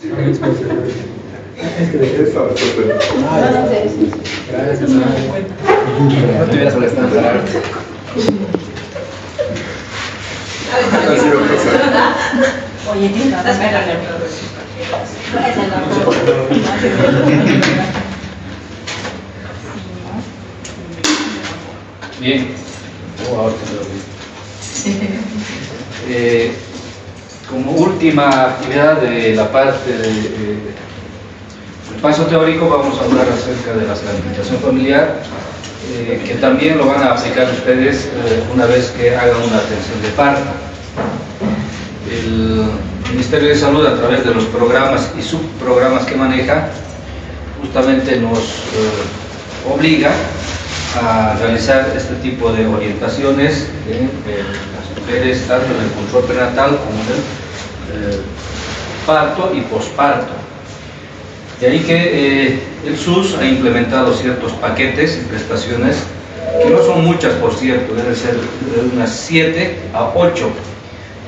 Es que de eso. Gracias. No te hubieras molestado para arte. Oye, Bien. Ahora como última actividad de la parte del paso teórico, vamos a hablar acerca de la planificación familiar, que también lo van a aplicar ustedes una vez que hagan una atención de parto. El Ministerio de Salud, a través de los programas y subprogramas que maneja, justamente nos obliga a realizar este tipo de orientaciones de las mujeres, tanto en el control prenatal como en el parto y posparto. De ahí que el SUS ha implementado ciertos paquetes y prestaciones, que no son muchas, por cierto, deben ser de unas 7 a 8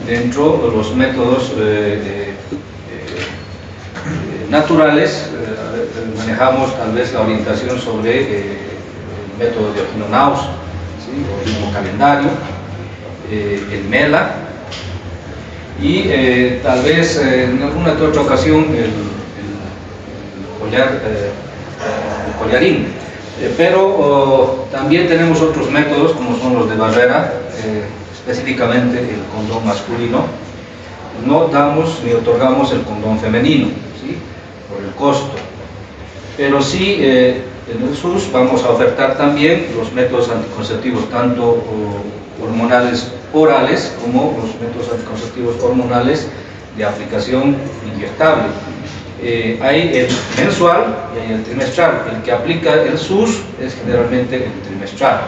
dentro de los métodos naturales. Manejamos tal vez la orientación sobre el método de Ogino Naus, ¿sí? O el mismo calendario, el MELA, y tal vez en alguna que otra ocasión el collarín. Pero también tenemos otros métodos, como son los de barrera, específicamente el condón masculino. No damos ni otorgamos el condón femenino, ¿sí? Por el costo. Pero sí, en el SUS vamos a ofertar también los métodos anticonceptivos, tanto hormonales orales como los métodos anticonceptivos hormonales de aplicación inyectable. Hay el mensual y hay el trimestral. El que aplica el SUS es generalmente el trimestral.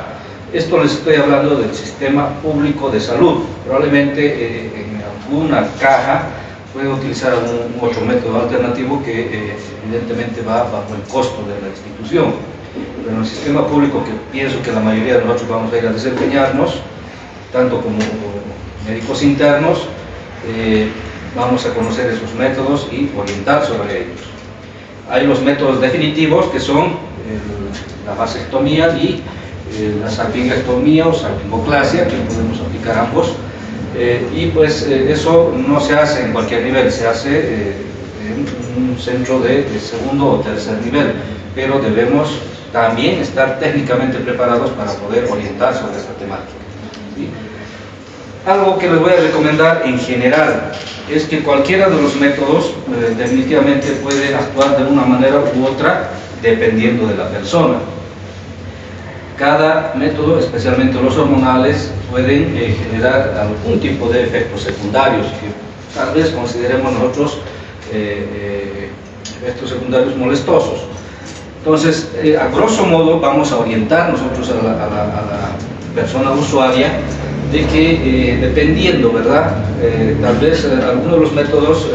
Esto les estoy hablando del sistema público de salud. Probablemente en alguna caja puede utilizar algún otro método alternativo que evidentemente va bajo el costo de la institución. Pero en el sistema público, que pienso que la mayoría de nosotros vamos a ir a desempeñarnos, tanto como médicos internos, vamos a conocer esos métodos y orientar sobre ellos. Hay los métodos definitivos, que son la vasectomía y la salpingectomía o salpingoclasia, que podemos aplicar ambos. Y pues eso no se hace en cualquier nivel, se hace en un centro de segundo o tercer nivel, pero debemos también estar técnicamente preparados para poder orientar sobre esta temática, ¿sí? Algo que les voy a recomendar en general es que cualquiera de los métodos definitivamente puede actuar de una manera u otra dependiendo de la persona. Cada método, especialmente los hormonales, pueden generar algún tipo de efectos secundarios que tal vez consideremos nosotros efectos secundarios molestosos. Entonces, a grosso modo, vamos a orientar nosotros a la persona usuaria de que dependiendo, ¿verdad? Tal vez algunos de los métodos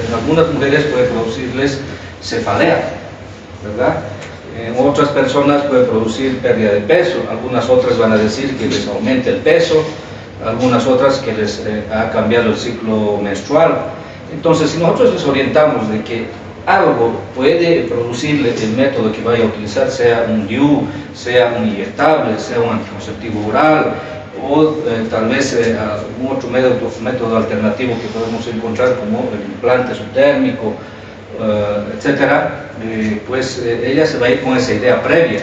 en algunas mujeres puede producirles cefalea, ¿verdad? En otras personas puede producir pérdida de peso, algunas otras van a decir que les aumenta el peso, algunas otras que les ha cambiado el ciclo menstrual. Entonces, si nosotros les orientamos de que algo puede producirle el método que vaya a utilizar, sea un DIU, sea un inyectable, sea un anticonceptivo oral, o tal vez algún otro método alternativo que podemos encontrar, como el implante subtérmico, etcétera, pues ella se va a ir con esa idea previa,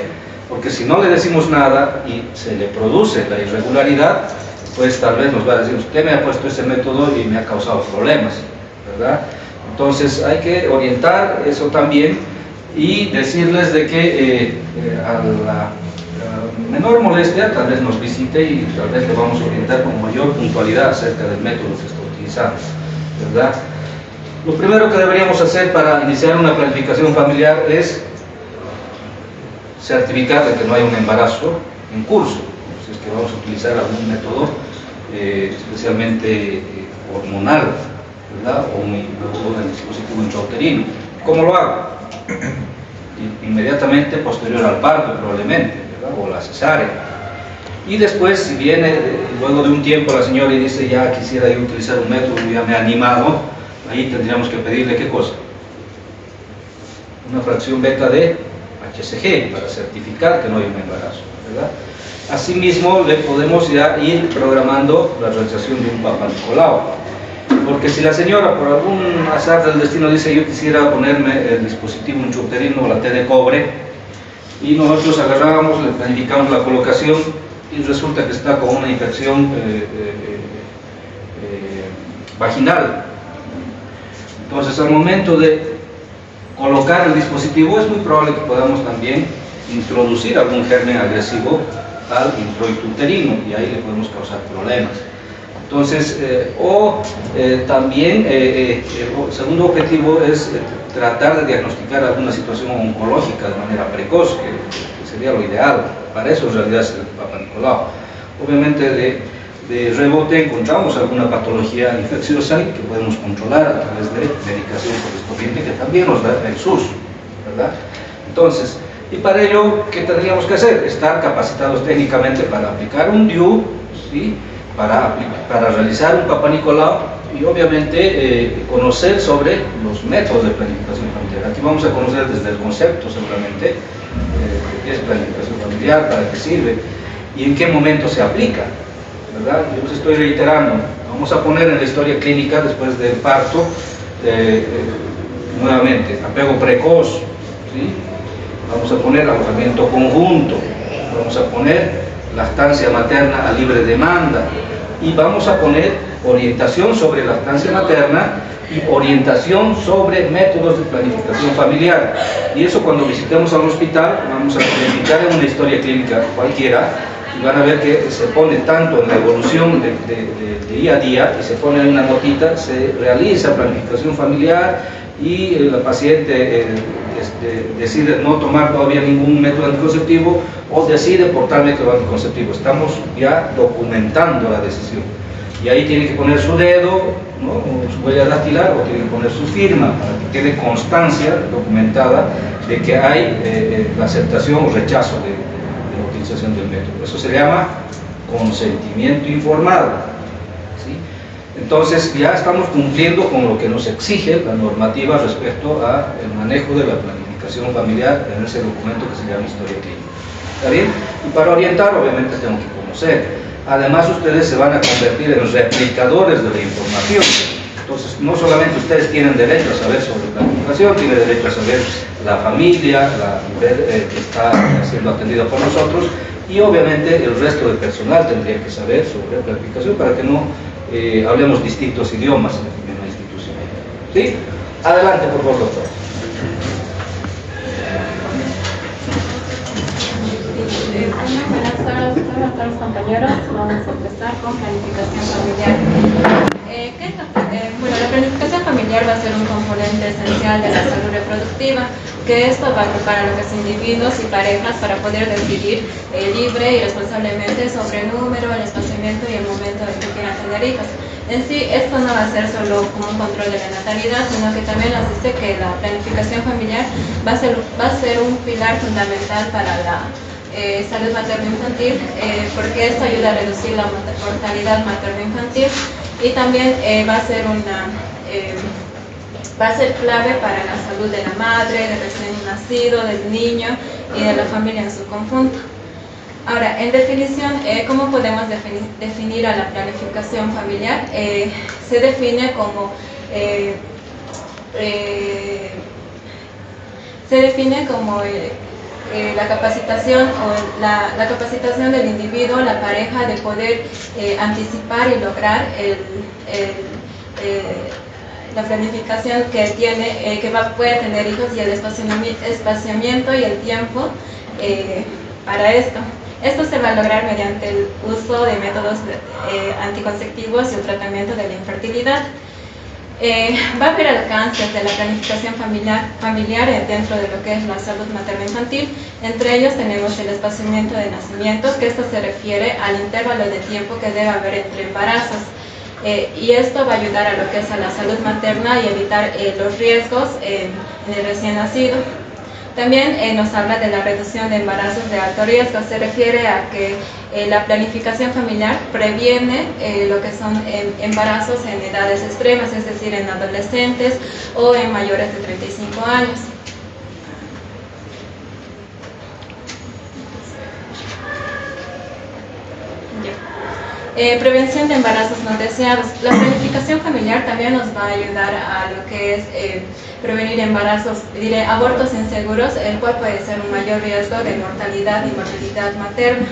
porque si no le decimos nada y se le produce la irregularidad, pues tal vez nos va a decir: usted me ha puesto ese método y me ha causado problemas, ¿verdad? Entonces hay que orientar eso también y decirles de que a la menor molestia tal vez nos visite y tal vez le vamos a orientar con mayor puntualidad acerca del método que está utilizando, ¿verdad? Lo primero que deberíamos hacer para iniciar una planificación familiar es certificar de que no hay un embarazo en curso, si es que vamos a utilizar algún método especialmente hormonal, ¿verdad? O un dispositivo intrauterino. ¿Cómo lo hago? Inmediatamente posterior al parto, probablemente, ¿verdad? O la cesárea. Y después, si viene luego de un tiempo la señora y dice: ya quisiera yo utilizar un método, ya me ha animado, ahí tendríamos que pedirle ¿qué cosa? Una fracción beta de HCG para certificar que no hay un embarazo, ¿verdad? Asimismo, le podemos ya ir programando la realización de un Papa Nicolau, porque si la señora por algún azar del destino dice yo quisiera ponerme el dispositivo intrauterino o la T de cobre, y nosotros agarramos, le planificamos la colocación y resulta que está con una infección vaginal. Entonces, al momento de colocar el dispositivo es muy probable que podamos también introducir algún germen agresivo al introito uterino y ahí le podemos causar problemas. Entonces, también el segundo objetivo es tratar de diagnosticar alguna situación oncológica de manera precoz, que sería lo ideal. Para eso en realidad es el Papa Nicolau. Obviamente de rebote encontramos alguna patología infecciosa que podemos controlar a través de medicación correspondiente que también nos da el SUS, ¿verdad? Entonces, y para ello, ¿qué tendríamos que hacer? Estar capacitados técnicamente para aplicar un DIU, ¿sí? Para realizar un Papa Nicolau y obviamente conocer sobre los métodos de planificación familiar. Aquí vamos a conocer desde el concepto seguramente, qué es planificación familiar, para qué sirve y en qué momento se aplica, ¿verdad? Yo les estoy reiterando, vamos a poner en la historia clínica después del parto, nuevamente, apego precoz, ¿sí? Vamos a poner alojamiento conjunto, vamos a poner lactancia materna a libre demanda y vamos a poner orientación sobre lactancia materna y orientación sobre métodos de planificación familiar. Y eso cuando visitemos al hospital vamos a planificar en una historia clínica cualquiera y van a ver que se pone tanto en la evolución de día a día y se pone en una notita, se realiza planificación familiar y la paciente decide no tomar todavía ningún método anticonceptivo o decide por tal método anticonceptivo. Estamos ya documentando la decisión. Y ahí tiene que poner su dedo, ¿no? O su huella dactilar, o tiene que poner su firma para que quede constancia documentada de que hay la aceptación o rechazo de la utilización del método. Eso se llama consentimiento informado, ¿sí? Entonces ya estamos cumpliendo con lo que nos exige la normativa respecto al manejo de la planificación familiar en ese documento que se llama historia clínica. ¿Está bien? Y para orientar obviamente tengo que conocer. Además ustedes se van a convertir en replicadores de la información. Entonces no solamente ustedes tienen derecho a saber sobre planificación, tienen derecho a saber la familia, la mujer que está siendo atendida por nosotros y obviamente el resto del personal tendría que saber sobre planificación para que no hablemos distintos idiomas en la institución. ¿Sí? Adelante, por favor, doctor. Buenas tardes a todos los compañeros. Vamos a empezar con planificación familiar. Bueno, la planificación familiar va a ser un componente esencial de la salud reproductiva, que esto va a agrupar a los individuos y parejas para poder decidir libre y responsablemente sobre el número, el espaciamiento y el momento en que quieran tener hijos. En sí, esto no va a ser solo como un control de la natalidad, sino que también nos dice que la planificación familiar va a ser un pilar fundamental para la salud materno-infantil, porque esto ayuda a reducir la mortalidad materno-infantil y también va a ser clave para la salud de la madre, del recién nacido, del niño y de la familia en su conjunto. Ahora, en definición, ¿cómo podemos definir a la planificación familiar? Se define como la capacitación la capacitación del individuo, la pareja, de poder anticipar y lograr la planificación que tiene, puede tener hijos y el espaciamiento y el tiempo para esto. Esto se va a lograr mediante el uso de métodos anticonceptivos y el tratamiento de la infertilidad. Va a haber alcances de la planificación familiar dentro de lo que es la salud materno-infantil. Entre ellos tenemos el espaciamiento de nacimientos, que esto se refiere al intervalo de tiempo que debe haber entre embarazos. Y esto va a ayudar a lo que es a la salud materna y evitar los riesgos en el recién nacido. También nos habla de la reducción de embarazos de alto riesgo. Se refiere a que la planificación familiar previene lo que son embarazos en edades extremas, es decir, en adolescentes o en mayores de 35 años. Prevención de embarazos no deseados. La planificación familiar también nos va a ayudar a lo que es prevenir embarazos, abortos inseguros, el cual puede ser un mayor riesgo de mortalidad y morbilidad materna.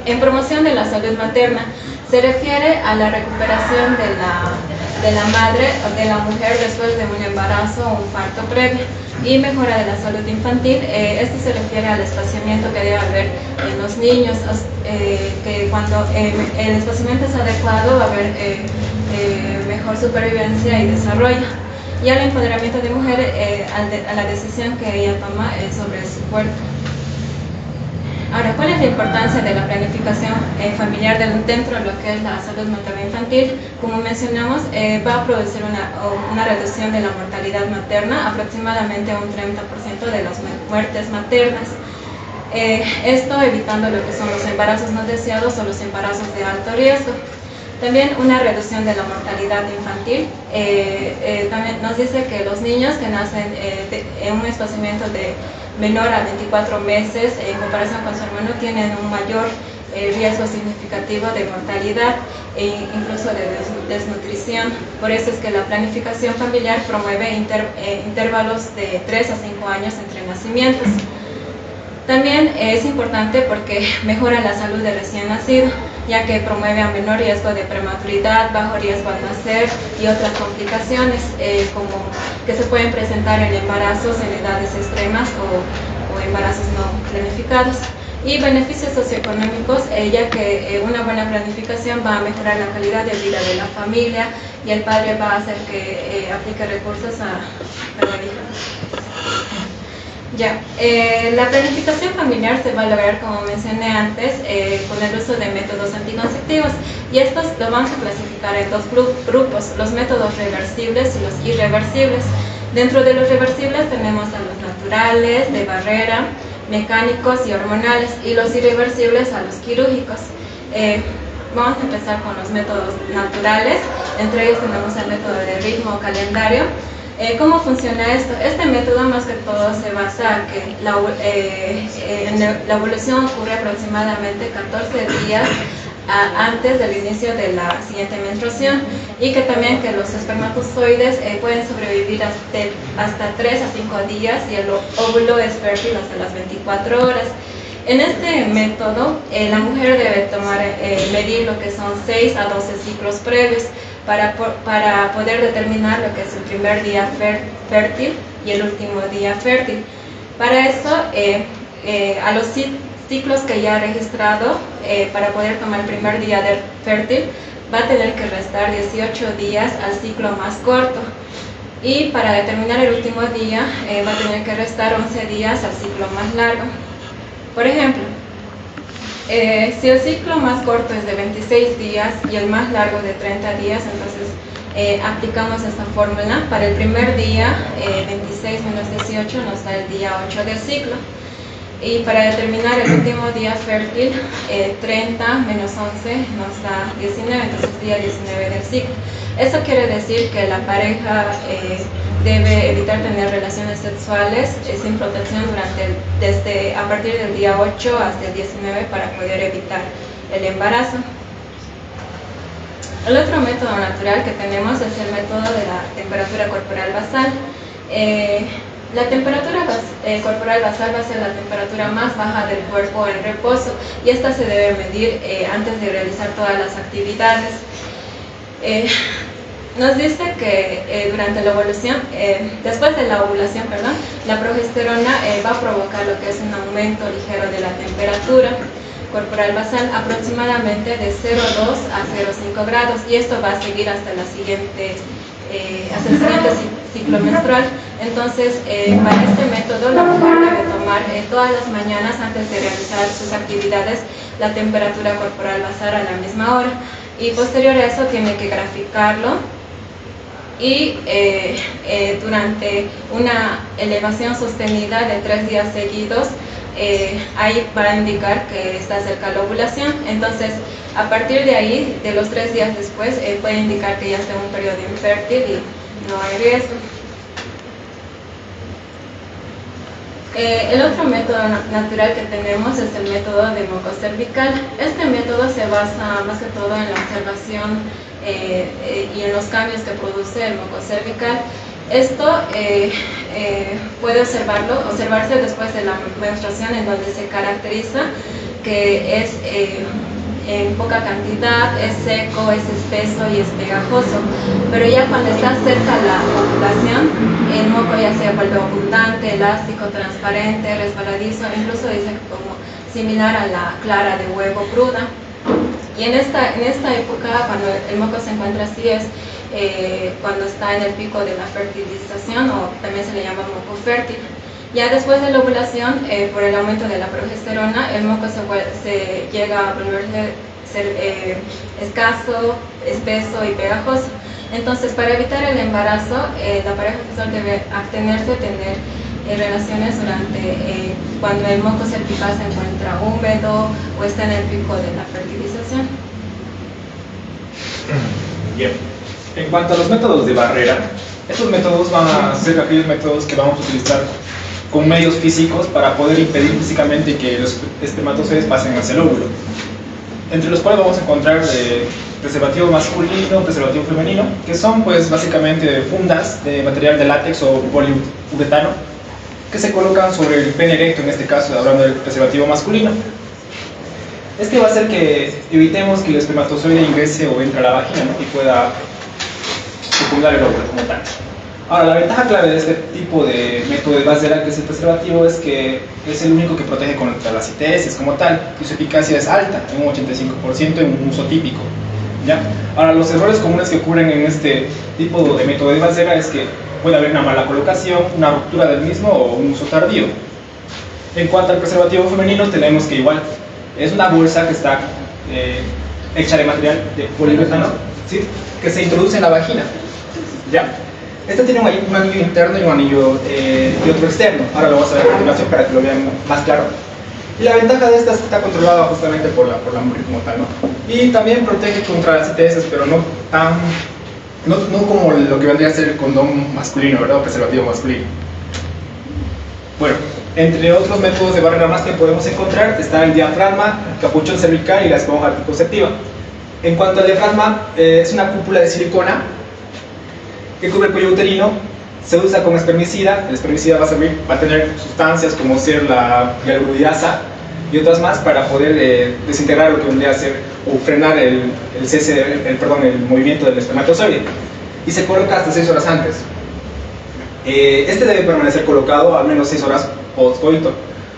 En promoción de la salud materna, se refiere a la recuperación de la madre o de la mujer después de un embarazo o un parto previo, y mejora de la salud infantil. Esto se refiere al espaciamiento que debe haber en los niños, que cuando el espaciamiento es adecuado va a haber mejor supervivencia y desarrollo, y al empoderamiento de mujer, a la decisión que ella toma sobre su cuerpo. Ahora, ¿cuál es la importancia de la planificación familiar dentro de lo que es la salud materno-infantil? Como mencionamos, va a producir una reducción de la mortalidad materna, aproximadamente un 30% de las muertes maternas. Esto evitando lo que son los embarazos no deseados o los embarazos de alto riesgo. También una reducción de la mortalidad infantil. También nos dice que los niños que nacen en un espaciamiento de menor a 24 meses en comparación con su hermano tienen un mayor riesgo significativo de mortalidad e incluso de desnutrición. Por eso es que la planificación familiar promueve intervalos de 3 a 5 años entre nacimientos. También es importante porque mejora la salud del recién nacido, ya que promueve a menor riesgo de prematuridad, bajo riesgo al nacer y otras complicaciones como que se pueden presentar en embarazos en edades extremas o embarazos no planificados. Y beneficios socioeconómicos, ya que una buena planificación va a mejorar la calidad de vida de la familia y el padre va a hacer que aplique recursos a... la planificación familiar se va a lograr, como mencioné antes, con el uso de métodos anticonceptivos, y estos lo vamos a clasificar en dos grupos: los métodos reversibles y los irreversibles. Dentro de los reversibles tenemos a los naturales, de barrera, mecánicos y hormonales, y los irreversibles a los quirúrgicos. Vamos a empezar con los métodos naturales. Entre ellos tenemos el método de ritmo o calendario. ¿Cómo funciona esto? Este método más que todo se basa en que la ovulación ocurre aproximadamente 14 días antes del inicio de la siguiente menstruación, y que también que los espermatozoides pueden sobrevivir hasta 3 a 5 días y el óvulo es fértil hasta las 24 horas. En este método, la mujer debe medir lo que son 6 a 12 ciclos previos para poder determinar lo que es el primer día fértil y el último día fértil. Para eso, a los ciclos que ya ha registrado, para poder tomar el primer día fértil, va a tener que restar 18 días al ciclo más corto. Y para determinar el último día, va a tener que restar 11 días al ciclo más largo. Por ejemplo, si el ciclo más corto es de 26 días y el más largo de 30 días, entonces aplicamos esta fórmula. Para el primer día, 26 menos 18 nos da el día 8 del ciclo. Y para determinar el último día fértil, 30 menos 11 nos da 19, entonces día 19 del ciclo. Eso quiere decir que la pareja debe evitar tener relaciones sexuales sin protección desde a partir del día 8 hasta el 19 para poder evitar el embarazo. El otro método natural que tenemos es el método de la temperatura corporal basal. La temperatura corporal basal va a ser la temperatura más baja del cuerpo en reposo, y esta se debe medir antes de realizar todas las actividades. Nos dice que durante la ovulación, después de la ovulación, la progesterona va a provocar lo que es un aumento ligero de la temperatura corporal basal, aproximadamente de 0,2 a 0,5 grados, y esto va a seguir hasta el siguiente ciclo menstrual. Entonces, para este método, la mujer debe tomar todas las mañanas, antes de realizar sus actividades, la temperatura corporal basal a la misma hora, y posterior a eso tiene que graficarlo y durante una elevación sostenida de 3 días seguidos, ahí va a indicar que está cerca la ovulación. Entonces, a partir de ahí, de los 3 días después, puede indicar que ya está en un periodo infértil y no hay riesgo. El otro método natural que tenemos es el método de moco cervical. Este método se basa más que todo en la observación y en los cambios que produce el moco cervical. Esto puede observarse después de la menstruación, en donde se caracteriza que es en poca cantidad, es seco, es espeso y es pegajoso. Pero ya cuando está cerca la ovulación, el moco ya se vuelve abundante, elástico, transparente, resbaladizo, incluso dice como similar a la clara de huevo cruda. Y en esta época, cuando el moco se encuentra así, es cuando está en el pico de la fertilización, o también se le llama moco fértil. Ya después de la ovulación, por el aumento de la progesterona, el moco se llega a volverse escaso, espeso y pegajoso. Entonces, para evitar el embarazo, la pareja sexual debe abstenerse de tener relaciones cuando el moco cervical se encuentra húmedo o está en el pico de la fertilización. Bien. En cuanto a los métodos de barrera, estos métodos van a ser aquellos métodos que vamos a utilizar con medios físicos para poder impedir físicamente que los espermatozoides pasen hacia el óvulo, entre los cuales vamos a encontrar preservativo masculino, preservativo femenino, que son pues básicamente fundas de material de látex o poliuretano que se colocan sobre el pene erecto, en este caso hablando del preservativo masculino. Este va a hacer que evitemos que el espermatozoide ingrese o entre a la vagina, ¿no?, y pueda fecundar el óvulo como tal. Ahora, la ventaja clave de este tipo de método de Basdera, que es el preservativo, es que es el único que protege contra las ITS como tal, y su eficacia es alta, en un 85% en un uso típico, ¿ya? Ahora, los errores comunes que ocurren en este tipo de método de Basdera es que puede haber una mala colocación, una ruptura del mismo o un uso tardío. En cuanto al preservativo femenino, tenemos que igual es una bolsa que está hecha de material de poliuretano, ¿sí?, que se introduce en la vagina, ¿ya? Este tiene un anillo interno y un anillo y otro externo. Ahora lo vamos a ver a continuación para que lo vean más claro. Y la ventaja de esta es que está controlada justamente por la mujer como tal, ¿no? Y también protege contra las ITS, pero no como lo que vendría a ser el condón masculino, ¿verdad? O preservativo masculino. Bueno, entre otros métodos de barrera más que podemos encontrar está el diafragma, el capuchón cervical y la esponja anticonceptiva. En cuanto al diafragma, es una cúpula de silicona que cubre el cuello uterino, se usa como espermicida. El espermicida va a tener sustancias como ser la hialuronidasa y otras más para poder desintegrar lo que vendría a ser o frenar el movimiento del espermatozoide, y se coloca hasta 6 horas antes. Este debe permanecer colocado al menos 6 horas post-coito,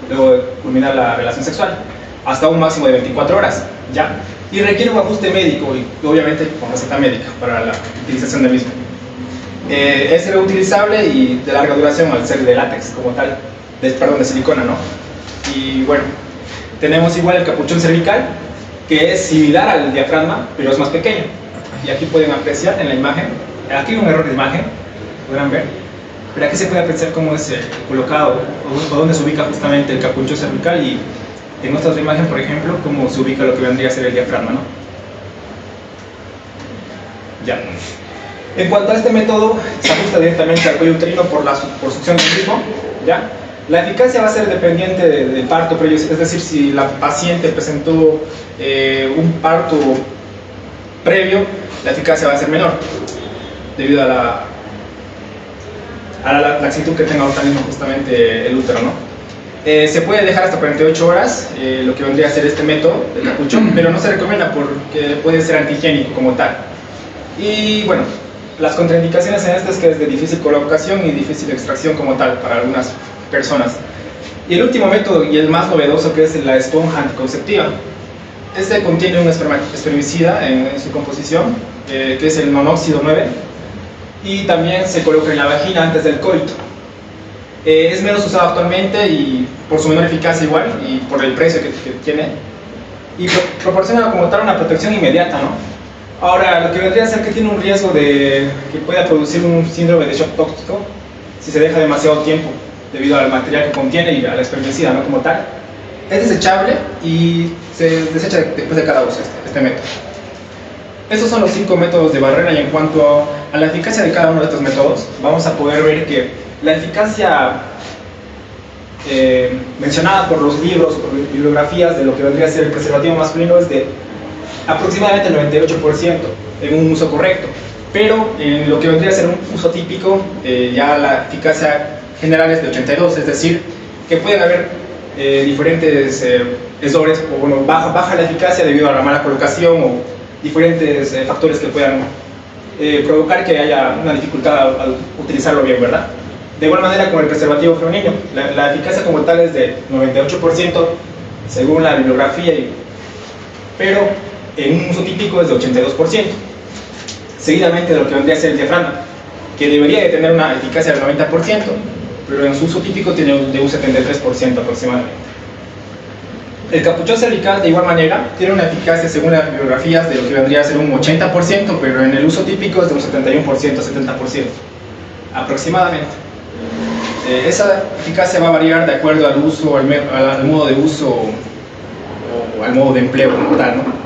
luego de culminar la relación sexual, hasta un máximo de 24 horas, ¿ya? Y requiere un ajuste médico y obviamente con receta médica para la utilización del mismo. Es reutilizable y de larga duración al ser de látex como tal, de silicona, ¿no? Y bueno, tenemos igual el capuchón cervical, que es similar al diafragma, pero es más pequeño. Y aquí pueden apreciar en la imagen, aquí hay un error de imagen, podrán ver, pero aquí se puede apreciar cómo es colocado o dónde se ubica justamente el capuchón cervical, y en esta otra imagen, por ejemplo, cómo se ubica lo que vendría a ser el diafragma, ¿no? Ya. En cuanto a este método, se ajusta directamente al cuello uterino por succión del mismo, ¿ya? La eficacia va a ser dependiente del parto previo, es decir, si la paciente presentó un parto previo, la eficacia va a ser menor, debido a la laxitud que tenga ahorita mismo justamente el útero, ¿no? Se puede dejar hasta 48 horas, lo que vendría a ser este método del capuchón, pero no se recomienda porque puede ser antihigiénico como tal. Y bueno, las contraindicaciones en es que es de difícil colocación y difícil extracción como tal para algunas personas. Y el último método y el más novedoso, que es la esponja anticonceptiva. Este contiene un espermicida en su composición, que es el monóxido 9, y también se coloca en la vagina antes del coito. Es menos usado actualmente y por su menor eficacia igual, y por el precio que tiene, y proporciona como tal una protección inmediata, ¿no? Ahora, lo que vendría a ser que tiene un riesgo de que pueda producir un síndrome de shock tóxico si se deja demasiado tiempo debido al material que contiene y a la espermicida, ¿no? Como tal. Es desechable y se desecha después de cada uso este método. Estos son los 5 métodos de barrera, y en cuanto a la eficacia de cada uno de estos métodos, vamos a poder ver que la eficacia mencionada por los libros, por bibliografías de lo que vendría a ser el preservativo masculino es de aproximadamente el 98% en un uso correcto, pero en lo que vendría a ser un uso típico, ya la eficacia general es de 82%, es decir, que pueden haber diferentes errores, o bueno, baja la eficacia debido a la mala colocación o diferentes factores que puedan provocar que haya una dificultad al utilizarlo bien, ¿verdad? De igual manera con el preservativo femenino, la eficacia como tal es de 98% según la bibliografía, pero en un uso típico es de 82%. Seguidamente de lo que vendría a ser el diafragma, que debería de tener una eficacia del 90%, pero en su uso típico tiene de un 73% aproximadamente. El capuchón cervical, de igual manera, tiene una eficacia según las bibliografías de lo que vendría a ser un 80%, pero en el uso típico es de un 71%, 70% aproximadamente. Esa eficacia va a variar de acuerdo al uso, al modo de uso o al modo de empleo como tal, ¿no?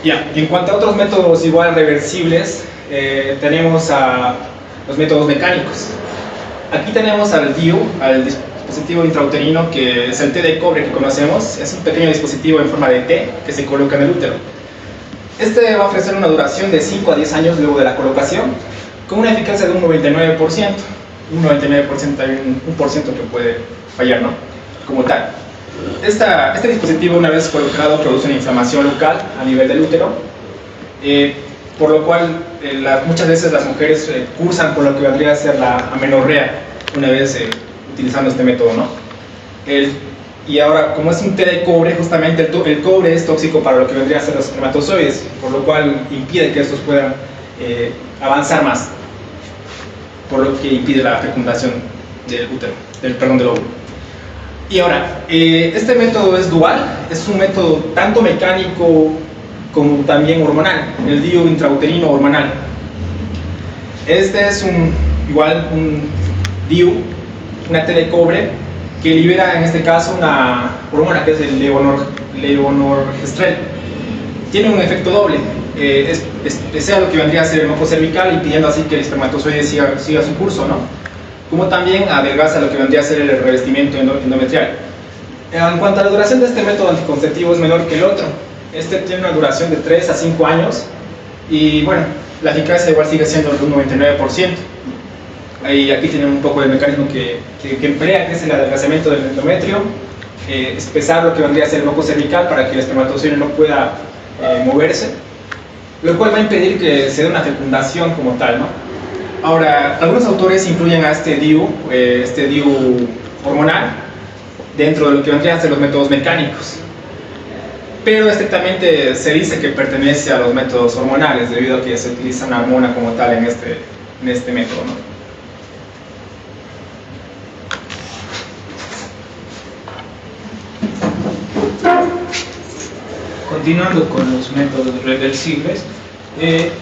Ya, en cuanto a otros métodos igual reversibles, tenemos a los métodos mecánicos. Aquí tenemos al DIU, al dispositivo intrauterino, que es el T de cobre que conocemos. Es un pequeño dispositivo en forma de T que se coloca en el útero. Este va a ofrecer una duración de 5 a 10 años luego de la colocación, con una eficacia de un 99%. Un 99% hay un por ciento que puede fallar, ¿no? Como tal. Este dispositivo, una vez colocado, produce una inflamación local a nivel del útero, por lo cual muchas veces las mujeres cursan con lo que vendría a ser la amenorrea una vez utilizando este método, ¿no? Y ahora, como es un té de cobre, justamente el cobre es tóxico para lo que vendría a ser los espermatozoides, por lo cual impide que estos puedan avanzar más, por lo que impide la fecundación del útero, del óvulo. Y ahora, este método es dual, es un método tanto mecánico como también hormonal, el DIU intrauterino hormonal. Este es un DIU, una T de cobre, que libera en este caso una hormona que es el levonorgestrel. Tiene un efecto doble, desea lo que vendría a ser el moco cervical, impidiendo así que el espermatozoide siga su curso, ¿no? Como también adelgaza lo que vendría a ser el revestimiento endometrial. En cuanto a la duración de este método anticonceptivo, es menor que el otro. Este tiene una duración de 3 a 5 años y bueno, la eficacia igual sigue siendo de un 99%. Y aquí tienen un poco del mecanismo que emplea, que es el adelgazamiento del endometrio, espesar lo que vendría a ser el moco cervical para que el espermatozoide no pueda moverse, lo cual va a impedir que se dé una fecundación como tal, ¿no? Ahora, algunos autores incluyen a este DIU hormonal dentro de lo que vendrían a ser los métodos mecánicos, pero estrictamente se dice que pertenece a los métodos hormonales debido a que se utiliza una hormona como tal en este método, ¿no? Continuando con los métodos reversibles,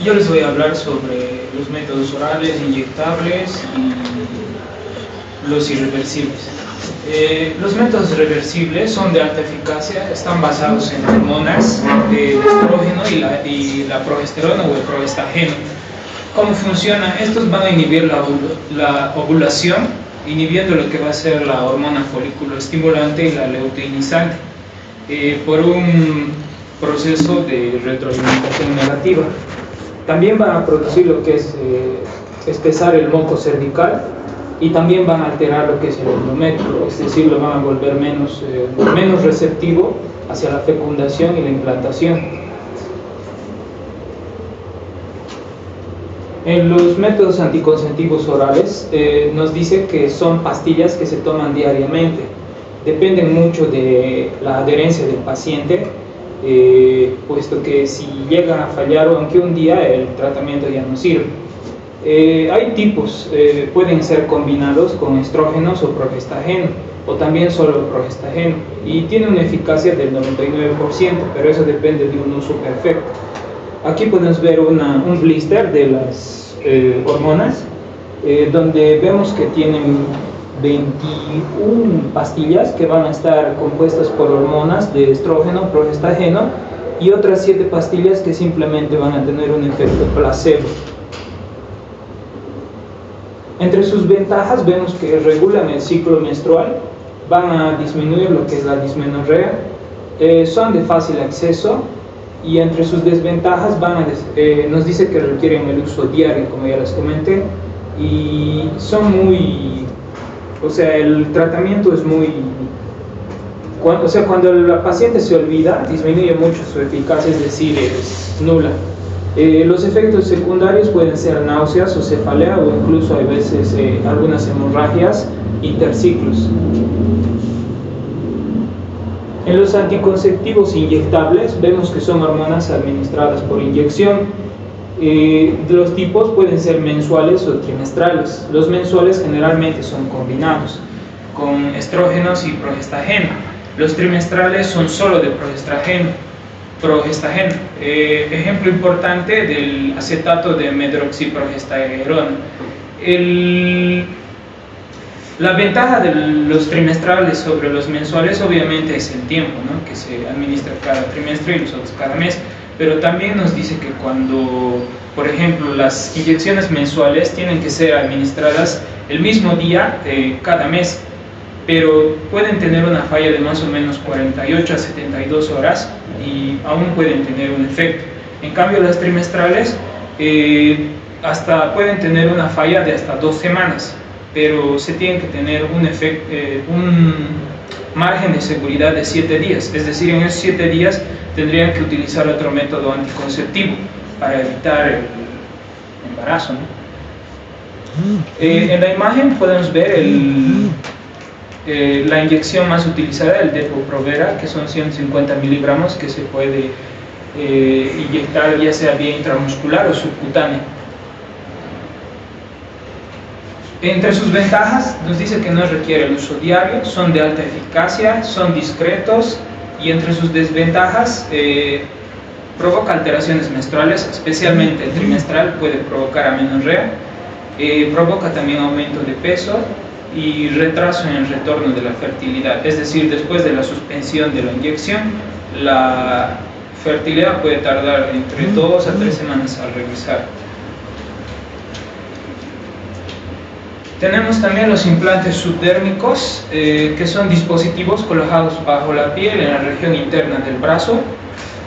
yo les voy a hablar sobre los métodos orales, inyectables y los irreversibles. Los métodos reversibles son de alta eficacia, están basados en hormonas del estrógeno y la progesterona o el progestageno. ¿Cómo funciona? Estos van a inhibir la ovulación, inhibiendo lo que va a ser la hormona folículo estimulante y la luteinizante, por un proceso de retroalimentación negativa. También van a producir lo que es espesar el moco cervical y también van a alterar lo que es el endometrio, es decir, lo van a volver menos receptivo hacia la fecundación y la implantación. En los métodos anticonceptivos orales nos dice que son pastillas que se toman diariamente. Dependen mucho de la adherencia del paciente, puesto que si llegan a fallar, aunque un día, el tratamiento ya no sirve. Hay tipos, pueden ser combinados con estrógenos o progestageno, o también solo progestageno, y tiene una eficacia del 99%, pero eso depende de un uso perfecto. Aquí podemos ver un blister de las hormonas, donde vemos que tienen 21 pastillas que van a estar compuestas por hormonas de estrógeno, progestageno, y otras 7 pastillas que simplemente van a tener un efecto placebo. Entre sus ventajas vemos que regulan el ciclo menstrual, van a disminuir lo que es la dismenorrea, son de fácil acceso, y entre sus desventajas nos dice que requieren el uso diario, como ya les comenté, y el tratamiento es muy... Cuando la paciente se olvida, disminuye mucho su eficacia, es decir, es nula. Los efectos secundarios pueden ser náuseas o cefalea, o incluso a veces algunas hemorragias interciclos. En los anticonceptivos inyectables vemos que son hormonas administradas por inyección. Los tipos pueden ser mensuales o trimestrales. Los mensuales generalmente son combinados con estrógenos y progestageno. Los trimestrales son solo de progestageno. Ejemplo importante del acetato de medroxiprogesterona. La ventaja de los trimestrales sobre los mensuales obviamente es el tiempo, ¿no?, que se administra cada trimestre y los otros cada mes, pero también nos dice que cuando, por ejemplo, las inyecciones mensuales tienen que ser administradas el mismo día cada mes, pero pueden tener una falla de más o menos 48 a 72 horas y aún pueden tener un efecto. En cambio, las trimestrales pueden tener una falla de hasta 2 semanas, pero se tiene que tener un margen de seguridad de 7 días, es decir, en esos 7 días tendrían que utilizar otro método anticonceptivo para evitar el embarazo, ¿no? En la imagen podemos ver la inyección más utilizada, el Depo-Provera, que son 150 miligramos que se puede inyectar ya sea vía intramuscular o subcutánea. Entre sus ventajas nos dice que no requiere el uso diario, son de alta eficacia, son discretos, y entre sus desventajas provoca alteraciones menstruales, especialmente el trimestral puede provocar amenorrea, provoca también aumento de peso y retraso en el retorno de la fertilidad, es decir, después de la suspensión de la inyección, la fertilidad puede tardar entre 2 a 3 semanas al regresar. Tenemos también los implantes subdérmicos, que son dispositivos colocados bajo la piel en la región interna del brazo.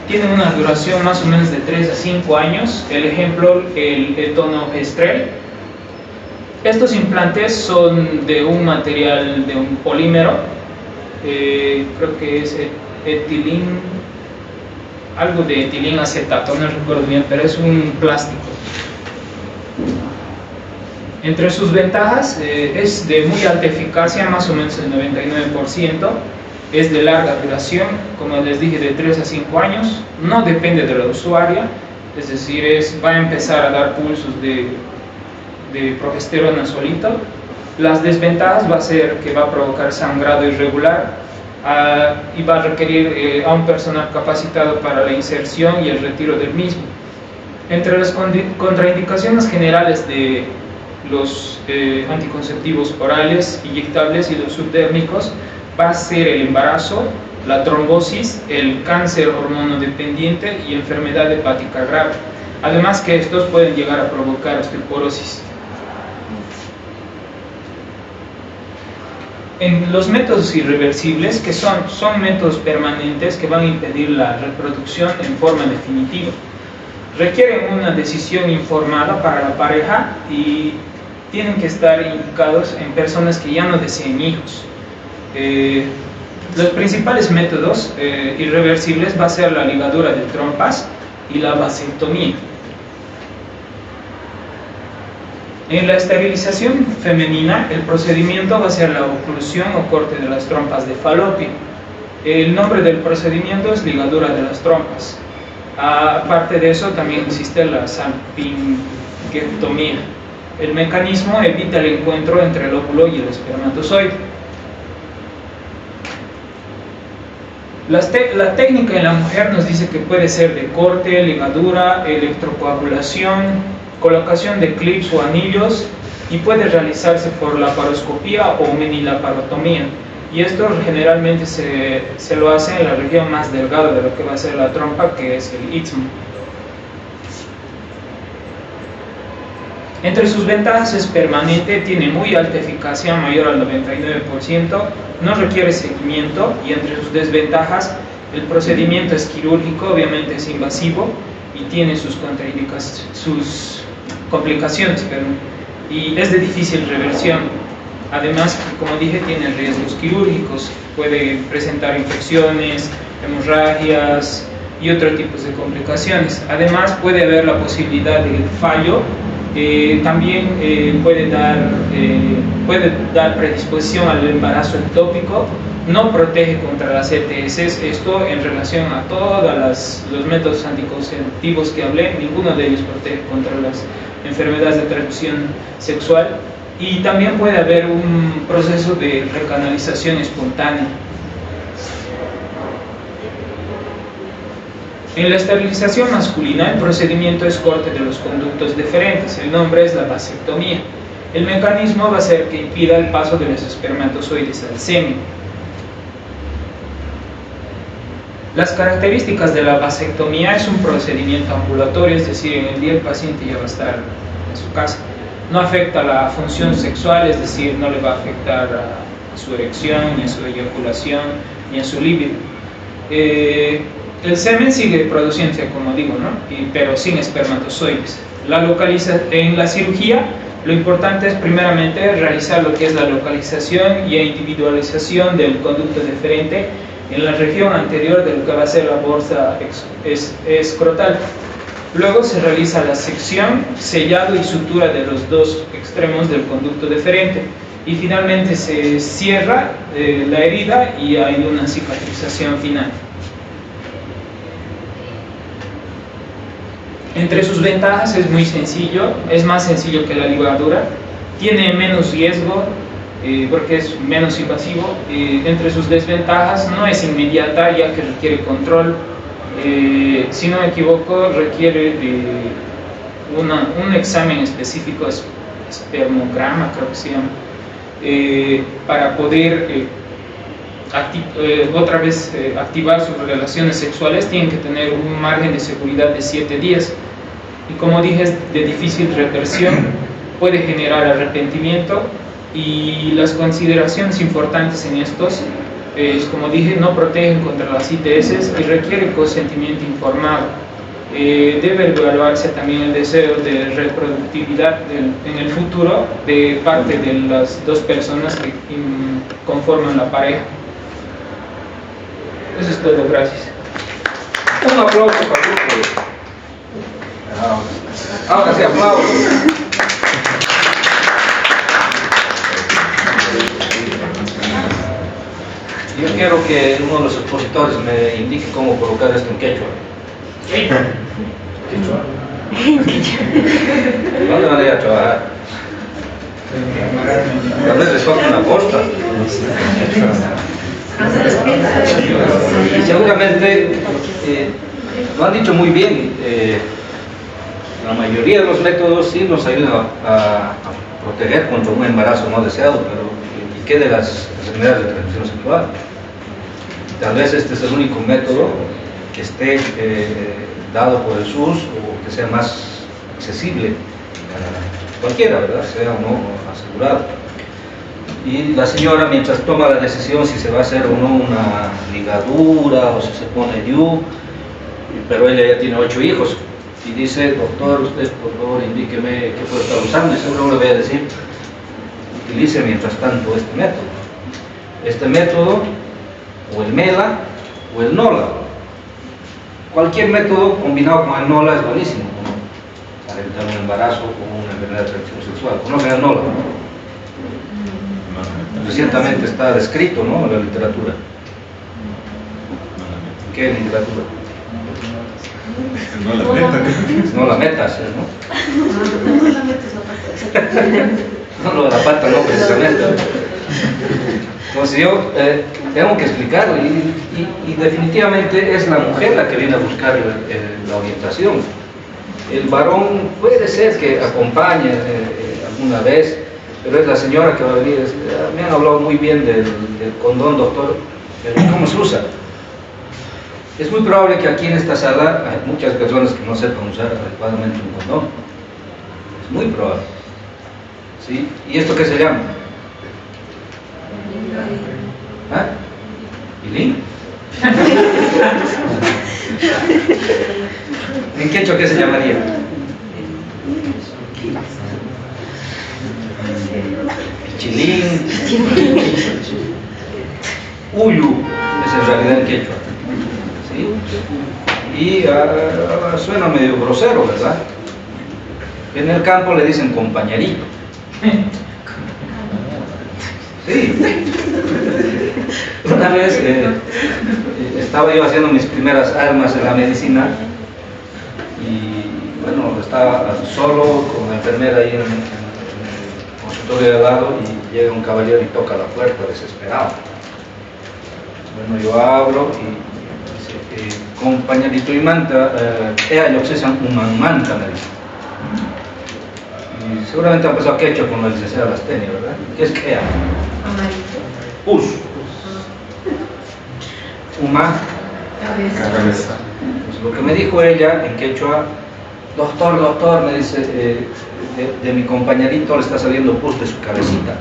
Tienen una duración más o menos de 3 a 5 años. El ejemplo, el etonogestrel. Estos implantes son de un material, de un polímero, creo que es algo de etilín acetato, no recuerdo bien, pero es un plástico. Entre sus ventajas es de muy alta eficacia, más o menos el 99%, es de larga duración, como les dije, de 3 a 5 años, no depende de la usuaria, es decir, va a empezar a dar pulsos de progesterona solito. Las desventajas va a ser que va a provocar sangrado irregular y va a requerir a un personal capacitado para la inserción y el retiro del mismo. Entre las contraindicaciones generales de los anticonceptivos orales, inyectables y los subdérmicos va a ser el embarazo, la trombosis, el cáncer hormonodependiente y enfermedad hepática grave. Además que estos pueden llegar a provocar osteoporosis. En los métodos irreversibles, que son métodos permanentes que van a impedir la reproducción en forma definitiva, requieren una decisión informada para la pareja y tienen que estar indicados en personas que ya no deseen hijos. Los principales métodos irreversibles va a ser la ligadura de trompas y la vasectomía. En la esterilización femenina, el procedimiento va a ser la oclusión o corte de las trompas de falopio. El nombre del procedimiento es ligadura de las trompas. Aparte de eso, también existe la salpingectomía. El mecanismo evita el encuentro entre el óvulo y el espermatozoide. La técnica en la mujer nos dice que puede ser de corte, ligadura, electrocoagulación, colocación de clips o anillos, y puede realizarse por laparoscopía o minilaparotomía. Y esto generalmente se lo hace en la región más delgada de lo que va a ser la trompa, que es el istmo. Entre sus ventajas es permanente, tiene muy alta eficacia, mayor al 99%, no requiere seguimiento, y entre sus desventajas, el procedimiento es quirúrgico, obviamente es invasivo y tiene sus complicaciones, y es de difícil reversión. Además, como dije, tiene riesgos quirúrgicos, puede presentar infecciones, hemorragias y otros tipos de complicaciones. Además, puede haber la posibilidad de fallo. También puede dar predisposición al embarazo ectópico, no protege contra las ETS, esto en relación a todos los métodos anticonceptivos que hablé, ninguno de ellos protege contra las enfermedades de transmisión sexual, y también puede haber un proceso de recanalización espontánea. En la esterilización masculina, el procedimiento es corte de los conductos deferentes, el nombre es la vasectomía. El mecanismo va a ser que impida el paso de los espermatozoides al semen. Las características de la vasectomía: es un procedimiento ambulatorio, es decir, en el día el paciente ya va a estar en su casa. No afecta la función sexual, es decir, no le va a afectar a su erección, ni a su eyaculación, ni a su libido. El semen sigue produciéndose, como digo, ¿no? Pero sin espermatozoides. En la cirugía, lo importante es primeramente realizar lo que es la localización y individualización del conducto deferente en la región anterior de lo que va a ser la bolsa escrotal. Luego se realiza la sección, sellado y sutura de los dos extremos del conducto deferente, y finalmente se cierra la herida y hay una cicatrización final. Entre sus ventajas es muy sencillo, es más sencillo que la ligadura, tiene menos riesgo porque es menos invasivo. Entre sus desventajas, no es inmediata, ya que requiere control. Si no me equivoco, requiere de un examen específico, espermograma creo que se llama, para poder otra vez activar sus relaciones sexuales. Tienen que tener un margen de seguridad de 7 días, y como dije, es de difícil reversión, puede generar arrepentimiento, y las consideraciones importantes en estos es, como dije, no protegen contra las ITS y requiere consentimiento informado. Debe evaluarse también el deseo de reproductividad en el futuro de parte de las dos personas que conforman la pareja. Eso es todo, gracias. Un aplauso para el grupo. Ahora sí, aplausos. Yo quiero que uno de los expositores me indique cómo colocar esto en quechua. ¿Quechua? ¿Dónde van a ir a trabajar? Tal vez les toca una posta. Y seguramente lo han dicho muy bien. La mayoría de los métodos sí nos ayudan a proteger contra un embarazo no deseado, pero ¿y qué de las enfermedades de transmisión sexual? Tal vez este es el único método que esté dado por el SUS, o que sea más accesible a cualquiera, ¿verdad? Sea o no asegurado. Y la señora, mientras toma la decisión si se va a hacer o no una ligadura o si se pone DIU, pero ella ya tiene 8 hijos, y dice: doctor, usted por favor indíqueme qué puedo estar usando, y seguro le voy a decir: utilice mientras tanto este método. Este método, o el MELA o el NOLA. Cualquier método combinado con el NOLA es buenísimo, ¿no? Para evitar un embarazo o una enfermedad de transmisión sexual. ¿Conocen el NOLA? Recientemente está descrito, ¿no?, en la literatura. ¿Qué literatura? No la metas, ¿no? No lo de la pata, no, precisamente. Entonces yo, tengo que explicarlo y definitivamente es la mujer la que viene a buscar la orientación. El varón puede ser que acompañe alguna vez, pero es la señora que va a venir. Me han hablado muy bien del condón, doctor, pero ¿cómo se usa? Es muy probable que aquí en esta sala hay muchas personas que no sepan usar adecuadamente un condón. Es muy probable. ¿Sí? ¿Y esto qué se llama? ¿Ah? ¿Pilín? ¿En quechua qué se llamaría? Chilín. Uyu es en realidad en quechua. ¿Sí? Y suena medio grosero, ¿verdad? En el campo le dicen compañerito. Sí. Una vez estaba yo haciendo mis primeras armas en la medicina y bueno, estaba solo con la enfermera ahí en el consultorio de al lado y llega un caballero y toca la puerta desesperado. Bueno, yo abro y dice, compañerito y manta, ella lo obsesan un manta, me dice. Y seguramente ha empezado quechua con la licenciada Lastenia, ¿verdad? ¿Qué es quea? Us. Uma. Cabeza. Pues lo que me dijo ella en quechua, doctor, me dice, de mi compañerito le está saliendo pus de su cabecita.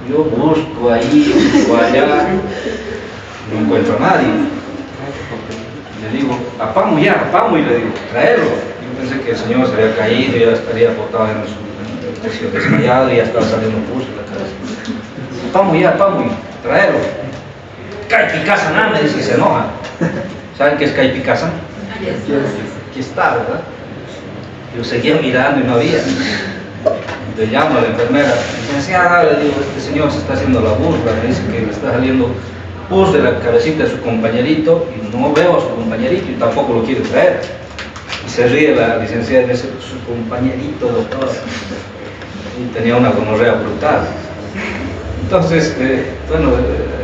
Yo busco ahí, busco allá, no encuentro a nadie. Le digo, apamu, y le digo, traerlo. Yo pensé que el señor se había caído, ya estaría botado en su techo desmayado y ya estaba saliendo pus de la cabeza. Apamu, traerlo. Caipicasa, nada, me dice y se enoja. ¿Saben qué es caipicasa? Aquí está, ¿verdad? Yo seguía mirando y no había. Le llamo a la enfermera, licenciada, le digo, este señor se está haciendo la burla, me dice que le está saliendo pus de la cabecita de su compañerito y no veo a su compañerito y tampoco lo quiere traer. Y se ríe la licenciada y dice, su compañerito, doctor. Y tenía una gonorrea brutal. Entonces, bueno,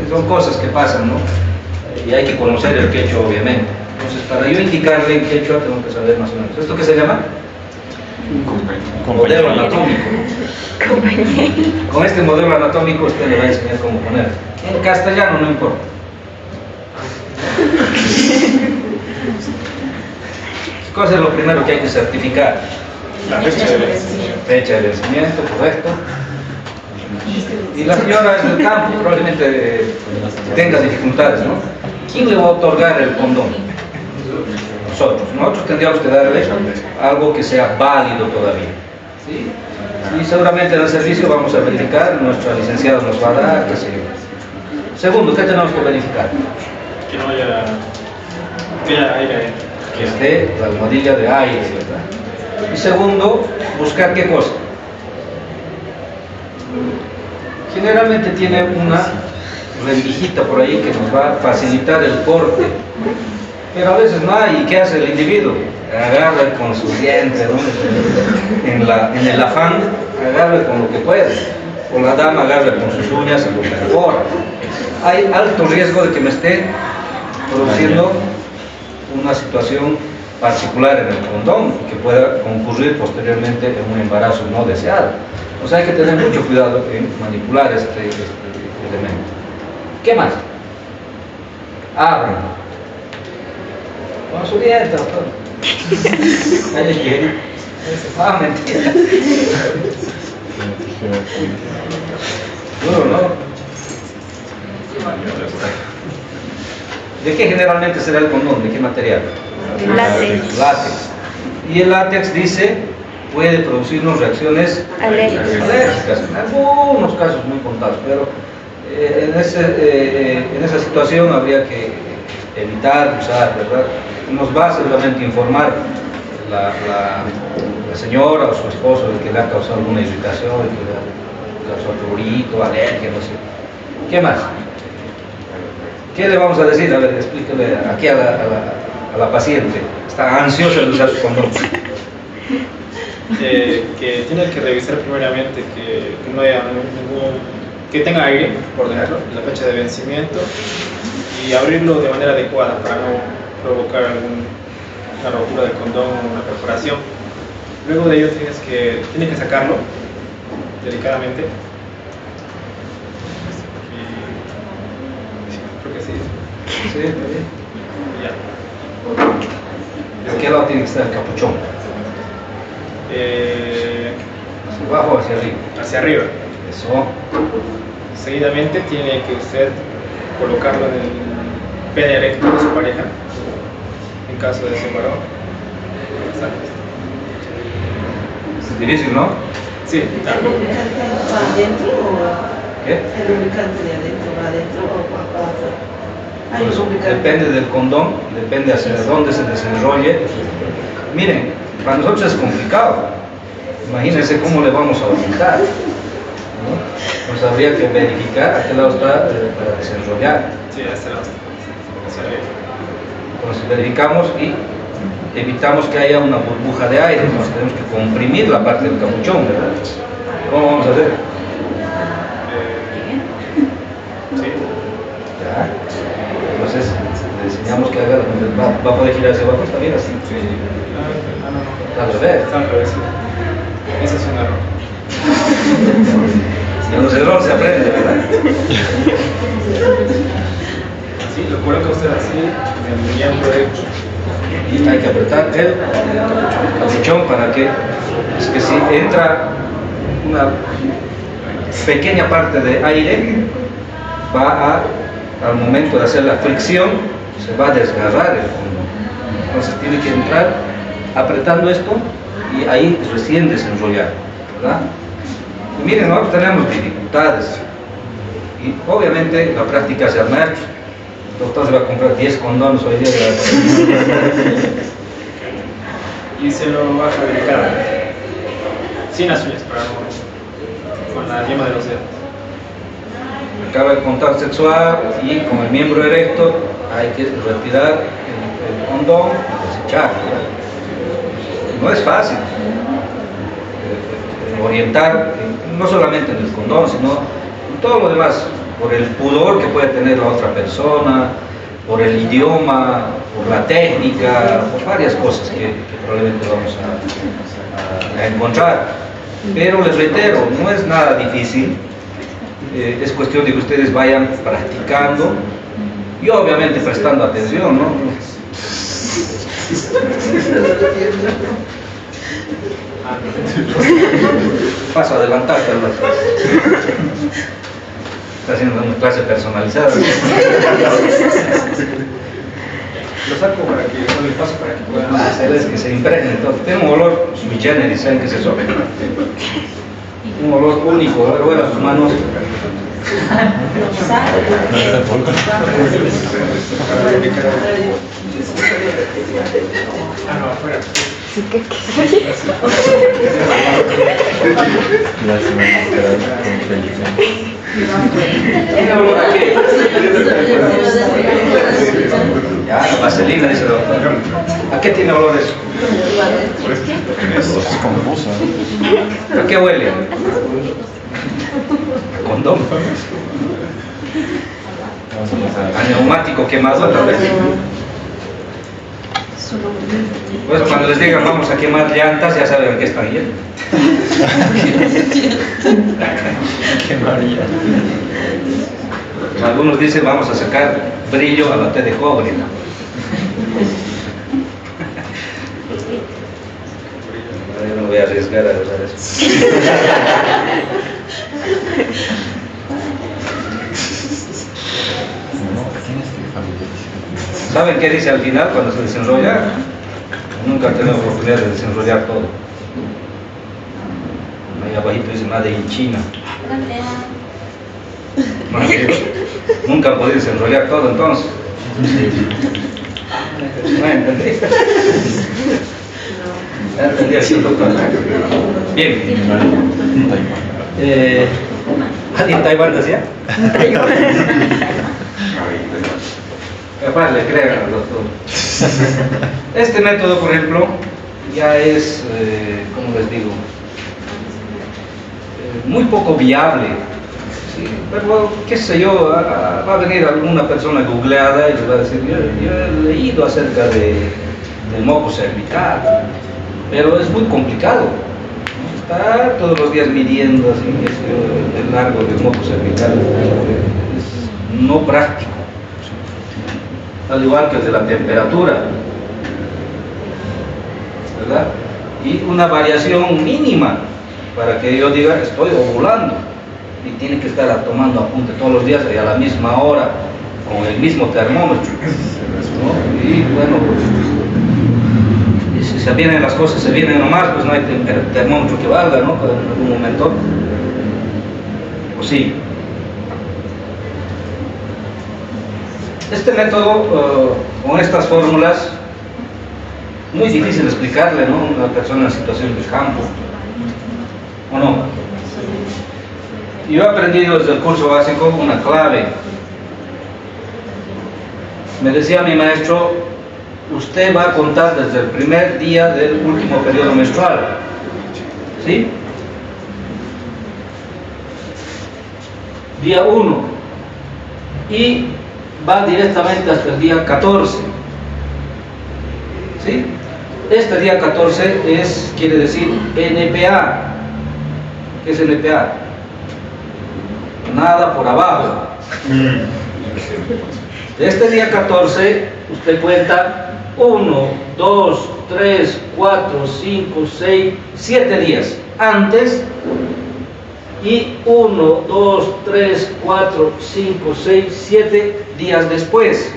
son cosas que pasan, ¿no? Y hay que conocer el quechua, obviamente. Entonces, para yo indicarle en quechua, tengo que saber más o menos. ¿Esto qué se llama? Modelo anatómico. Con este modelo anatómico usted le va a enseñar cómo poner. En castellano no importa. ¿Qué cosa es lo primero que hay que certificar? La fecha de vencimiento. Fecha de vencimiento, correcto. Y la señora es del campo, probablemente tenga dificultades, ¿no? ¿Quién le va a otorgar el condón? Nosotros tendríamos que darle algo que sea válido todavía, ¿sí? Y seguramente en el servicio vamos a verificar, nuestra licenciada nos va a dar, qué sé yo. Segundo, ¿qué tenemos que verificar? Que no haya aire. Que esté la almohadilla de aire, ¿verdad? Y segundo, buscar qué cosa. Generalmente tiene una rendijita por ahí que nos va a facilitar el corte. Pero a veces no hay, ¿y qué hace el individuo? Agarra con sus dientes, ¿no? En el afán, agarra con lo que puede. O la dama agarra con sus uñas y lo perfora. Hay alto riesgo de que me esté produciendo una situación particular en el condón que pueda concurrir posteriormente en un embarazo no deseado. O sea, hay que tener mucho cuidado en manipular este elemento. ¿Qué más? Abren. Con su dieta, doctor. Ahí quiere. Mentira. Duro, ¿no? ¿De qué generalmente será el condón? ¿De qué material? Látex. Látex. Y el látex dice, puede producirnos reacciones Alérgicas. en algunos casos muy contados, pero en esa situación habría que evitar usar, ¿verdad? Nos va seguramente a informar la señora o su esposo de que le ha causado alguna irritación, de que le ha causado prurito, alergia, no sé. ¿Qué más? ¿Qué le vamos a decir? A ver, explíquele aquí a la paciente. Está ansiosa de usar su condón. Que tiene que revisar primeramente que no haya que tenga aire por dentro, la fecha de vencimiento, y abrirlo de manera adecuada para no provocar una rotura del condón o una perforación. Luego de ello tienes que sacarlo delicadamente. Creo que sí. Sí, está bien. Ya. ¿De qué lado tiene que estar el capuchón? ¿Hacia abajo o hacia arriba? Hacia arriba. Eso. Seguidamente tiene que usted colocarlo en el pene erecto de su pareja, en caso de ser varón. Exacto. Es difícil, ¿no? Sí, claro. ¿El lubricante va adentro o ¿Qué? el lubricante de adentro va adentro o va afuera? Hay un Pues lubricante. depende del condón, depende hacia dónde se desenrolle. Miren, para nosotros es complicado. Imagínense cómo le vamos a orientar, ¿no? Pues habría que verificar a qué lado está para desenrollar. Sí, hacia lado. Hacia arriba. Entonces verificamos y evitamos que haya una burbuja de aire. Entonces tenemos que comprimir la parte del capuchón, ¿verdad? ¿Cómo vamos a hacer? Sí. Ya. Entonces le enseñamos que haga, va a poder girar hacia abajo, está bien así. Sí. No. Al revés. Está al revés. Ese es un error. Y en los errores se aprende, ¿verdad? Así, lo coloca usted así en el miembro derecho. Y hay que apretar el capuchón para que, es que si entra una pequeña parte de aire, al momento de hacer la fricción, se va a desgarrar el fondo. Entonces tiene que entrar apretando esto y ahí recién desenrollar, ¿verdad? Y miren, nosotros tenemos dificultades y obviamente la práctica es el maestro. El doctor se va a comprar 10 condones hoy día. Y se lo va a fabricar sin las uñas, para no, con la yema de los dedos. Acaba el contacto sexual y con el miembro erecto hay que retirar el condón y desecharlo, ¿verdad? No es fácil orientar, no solamente en el condón, sino en todo lo demás, por el pudor que puede tener la otra persona, por el idioma, por la técnica, por varias cosas que probablemente vamos a encontrar. Pero les reitero, no es nada difícil, es cuestión de que ustedes vayan practicando y obviamente prestando atención, ¿no? Paso a adelantarte, Alberto. Está haciendo una clase personalizada. Lo saco para que, no le paso para que puedan Hacer es que se impregne todo. Tiene un olor sui generis, ¿saben qué es eso? Un olor único, a ver, bueno, sus manos. Ah, no, afuera. ¿Tiene olor a qué? Ya, vaselina, dice el doctor. ¿A qué tiene olor eso? Es confuso. ¿A qué huele? Condón. A neumático quemado, tal vez. Pues cuando les digan vamos a quemar llantas, ya saben a qué están yendo. Algunos dicen vamos a sacar brillo a la T de cobre. Yo no voy a arriesgar a usar eso. ¿Saben qué dice al final cuando se desenrolla? Nunca he tenido oportunidad de desenrollar todo. Ahí abajito dice Made in China. Nunca han podido desenrollar todo entonces. No entendí. Ya entendí así, doctor. Bien. ¿Alguien en Taiwán decía? Capaz le crean al doctor. Este método, por ejemplo, ya es, como les digo, muy poco viable, ¿sí? Sí, pero qué sé yo, va a venir alguna persona googleada y les va a decir, yo he leído acerca del moco cervical, pero es muy complicado, ¿no? Estar todos los días midiendo así, el largo del moco cervical es no práctico, al igual que el de la temperatura, ¿verdad? Y una variación mínima para que yo diga estoy ovulando, y tiene que estar tomando apunte todos los días y a la misma hora con el mismo termómetro, ¿no? Y bueno, y si se vienen las cosas, se vienen nomás, pues no hay termómetro que valga, ¿no? En algún momento, pues sí. Este método, con estas fórmulas, muy difícil explicarle, ¿no? A una persona en situación de campo, ¿o no? Yo he aprendido desde el curso básico una clave. Me decía mi maestro, usted va a contar desde el primer día del último periodo menstrual, ¿sí? Día 1, y va directamente hasta el día 14, ¿sí? Este día 14 quiere decir NPA. ¿Qué es NPA? Nada por abajo. Este día 14 usted cuenta 1, 2, 3, 4, 5, 6, 7 días antes y 1, 2, 3, 4, 5, 6, 7 días después.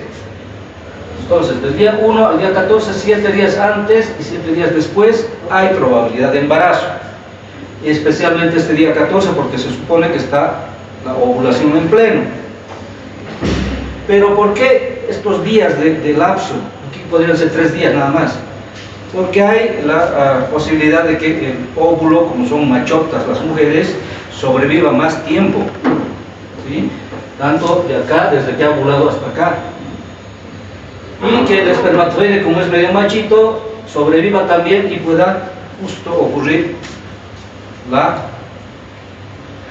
Entonces, del día 1 al día 14, 7 días antes y 7 días después hay probabilidad de embarazo. Y especialmente este día 14 porque se supone que está la ovulación en pleno. Pero ¿por qué estos días de lapso? Aquí podrían ser 3 días nada más. Porque hay la posibilidad de que el óvulo, como son machotas las mujeres, sobreviva más tiempo, ¿sí? Tanto de acá, desde que ha ovulado hasta acá. Y que el espermatozoide, como es medio machito, sobreviva también y pueda justo ocurrir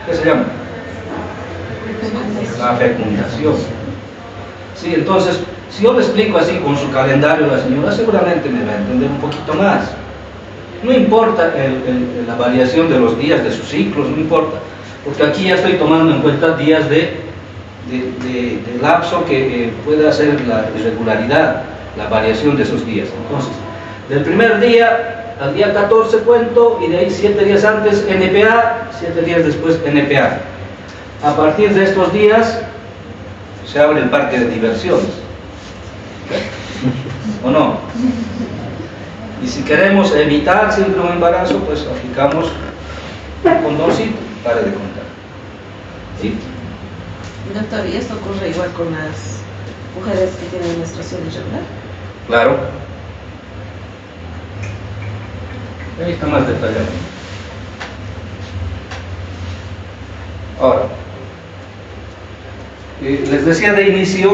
¿qué se llama? La fecundación. Sí, entonces, si yo le explico así con su calendario a la señora, seguramente me va a entender un poquito más. No importa la variación de los días de sus ciclos, no importa, porque aquí ya estoy tomando en cuenta días de lapso que pueda hacer la irregularidad, la variación de esos días. Entonces, del primer día al día 14 cuento, y de ahí 7 días antes NPA, 7 días después NPA. A partir de estos días se abre el parque de diversiones, ¿o no? Y si queremos evitar siempre un embarazo, pues aplicamos un condoncito, pare de contar, ¿sí? Doctor, ¿y esto ocurre igual con las mujeres que tienen menstruación irregular? Claro. Ahí está más detallado. Ahora, les decía de inicio,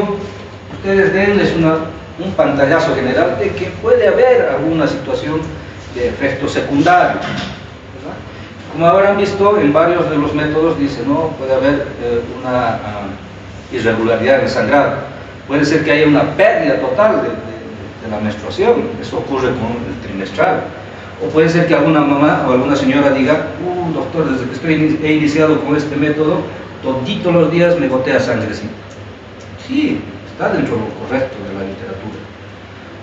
ustedes denles un pantallazo general de que puede haber alguna situación de efecto secundario, ¿verdad? Como habrán visto, en varios de los métodos dice, no, puede haber una irregularidad en el sangrado, puede ser que haya una pérdida total de la menstruación, eso ocurre con el trimestral, o puede ser que alguna mamá o alguna señora diga, doctor, desde que he iniciado con este método, toditos los días me gotea sangrecita. Sí, está dentro de lo correcto de la literatura.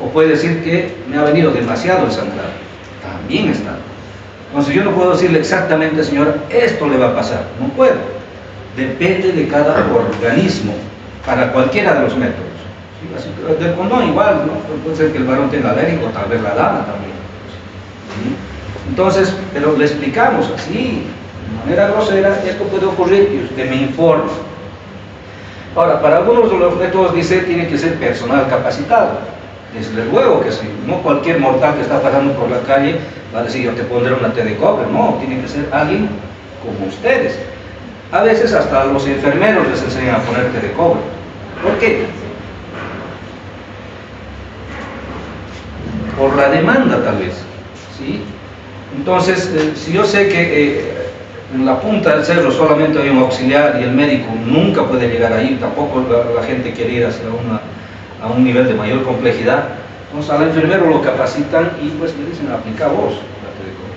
O puede decir que me ha venido demasiado el sangrado, también está. Entonces yo no puedo decirle exactamente, señora, esto le va a pasar, no puedo. Depende de cada organismo, para cualquiera de los métodos. ¿Sí? Así, del condón igual, ¿no? Puede ser que el varón tenga alérgico, tal vez la dama también. ¿Sí? Entonces, pero le explicamos así, de manera grosera, esto puede ocurrir y usted me informa. Ahora, para algunos de los métodos dice tiene que ser personal capacitado. Desde luego que sí, no cualquier mortal que está pasando por la calle va a decir yo te pondré una té de cobre, no, tiene que ser alguien como ustedes. A veces hasta a los enfermeros les enseñan a poner té de cobre. ¿Por qué? Por la demanda tal vez, ¿sí? Entonces, si yo sé que En la punta del cerro solamente hay un auxiliar y el médico nunca puede llegar ahí, tampoco la gente quiere ir hacia a un nivel de mayor complejidad. Entonces al enfermero lo capacitan y pues le dicen, aplica vos la T de cobre,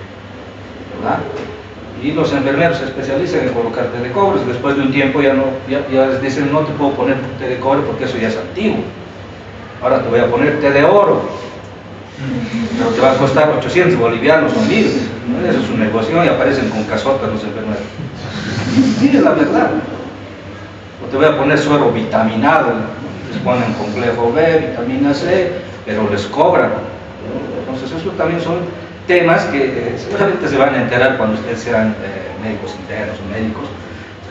¿verdad? Y los enfermeros se especializan en colocar T de cobre. Después de un tiempo ya les dicen, no te puedo poner T de cobre porque eso ya es antiguo. Ahora te voy a poner T de oro, pero te va a costar 800 bolivianos o 1000. ¿No? Eso es un negocio y aparecen con casotas los enfermeros. Sí, es la verdad. O te voy a poner suero vitaminado, les ponen complejo B, vitamina C, pero les cobran. Entonces eso también son temas que seguramente se van a enterar cuando ustedes sean médicos internos o médicos,